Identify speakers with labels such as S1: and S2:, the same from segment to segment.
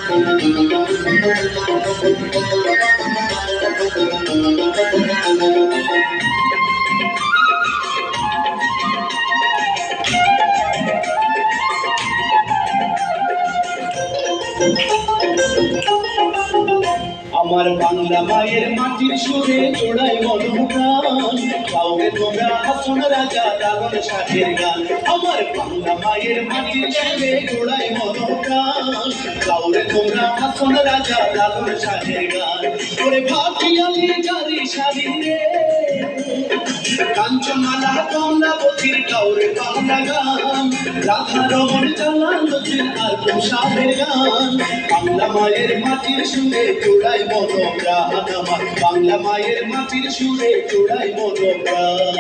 S1: আমার বাংলা মায়ের মাটির সুরে জোড়াই মনোপ্রাণ গাওগে তোমরা হাসন রাজা লালন শাহের গান। আমার বাংলা মায়ের মাটির সুরে জোড়াই মনোপ্রাণ গাওগে তোমরা হাসন রাজা লালন শাহের গান। ওরে ভাটিয়ালি জারি সারি রে কাঞ্চনমালা কমলাবতীর কাউরে বাংলা গান। রাধা রমণ জালাল নদীর আর শাহের গান। বাংলা মায়ের মাটির সুরে জোড়াই মনোপ্রাণ আমার বাংলা মায়ের মাটির সুরে জোড়াই মনোপ্রাণ।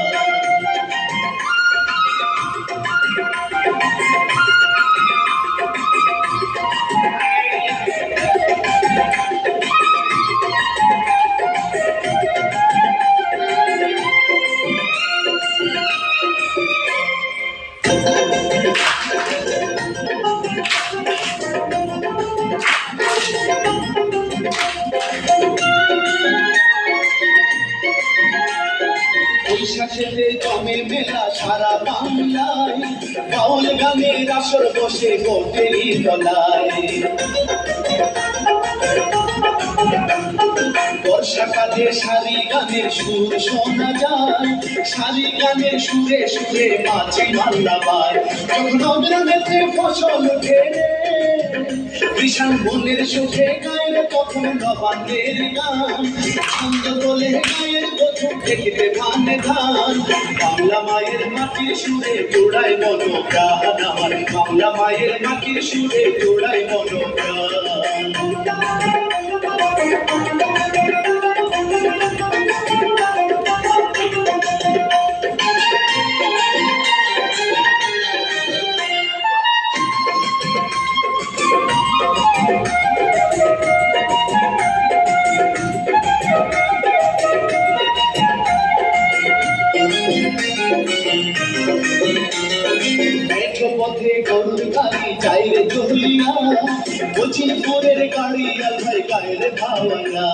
S1: বৈশাখেতে জমে মেলা সারা বাংলায় বাউল গানের আসর বসে গোটেই তলায়। বর্ষাকালে সারি গানের সুর শোনা যায় সারি গানের সুরে সুরে মাছি মাল্লা পায়। যখন গ্রামেতে ফসল ওঠে বিশাল বনের সুখে গায়ের তখন নবান্নের গান। ছন্দ তোলে গায়ের প্রথম দেখতে ধানে ধান। বাংলা মায়ের মাটির সুরে জোড়াই মনোপ্রাণ আমার বাংলা মায়ের মাটির সুরে জোড়াই মনোপ্রাণ। পথে গরুর গাড়ি চাইরে চলিয়া বচিরপুরের গাড়ি আলভাই গায়ের ভাওয়ানা।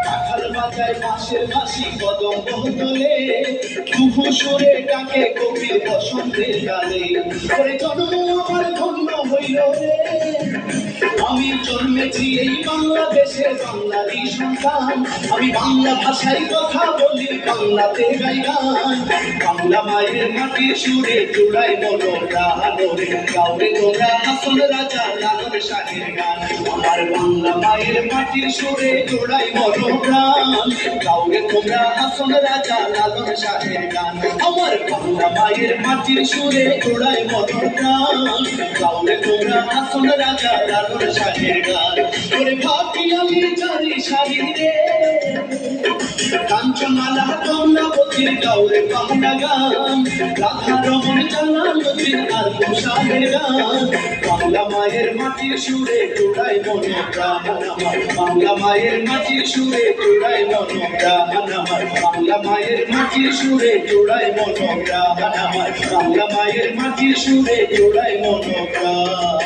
S1: কাঁঠাল বাজায় বাঁশের বাঁশি কদম তোলে কুহু সুরে ডাকে কবির বসন্তের গালে। ওরে জন্ম আমার ধন্য হইল রে আমি জন্মেছি এই বাংলাদেশে বাংলারই সন্তান। আমি বাংলা ভাষায় কথা বলি বাংলাতে গাই গান। বাংলা মায়ের মাটির সুরে জোড়াই মনোপ্রাণ রে গাওগে তোমরা হাসন রাজা লালন শাহের গান। আমার বাংলা মায়ের মাটির সুরে জোড়াই মনোপ্রাণ গাওগে তোমরা হাসন রাজা লালন শাহের গান। আমার বাংলা মায়ের মাটির সুরে জোড়াই মনোপ্রাণ গাওগে তোমরা হাসন রাজা লালন শাহের গান। ওরে ভাটিয়ালি জারি সারি রে কাঞ্চনমালা কমলাবতীর গাওরে বাংলা গান। রাধা রমণ জালাল নদীর আর শাহের গান। বাংলা মায়ের মাটির সুরে জোড়াই মনোপ্রাণ আমার বাংলা মায়ের মাটির সুরে জোড়াই মনোপ্রাণ আমার বাংলা মায়ের মাটির সুরে জোড়াই মনোপ্রাণ আমার বাংলা মায়ের মাটির সুরে জোড়াই মনোপ্রাণ।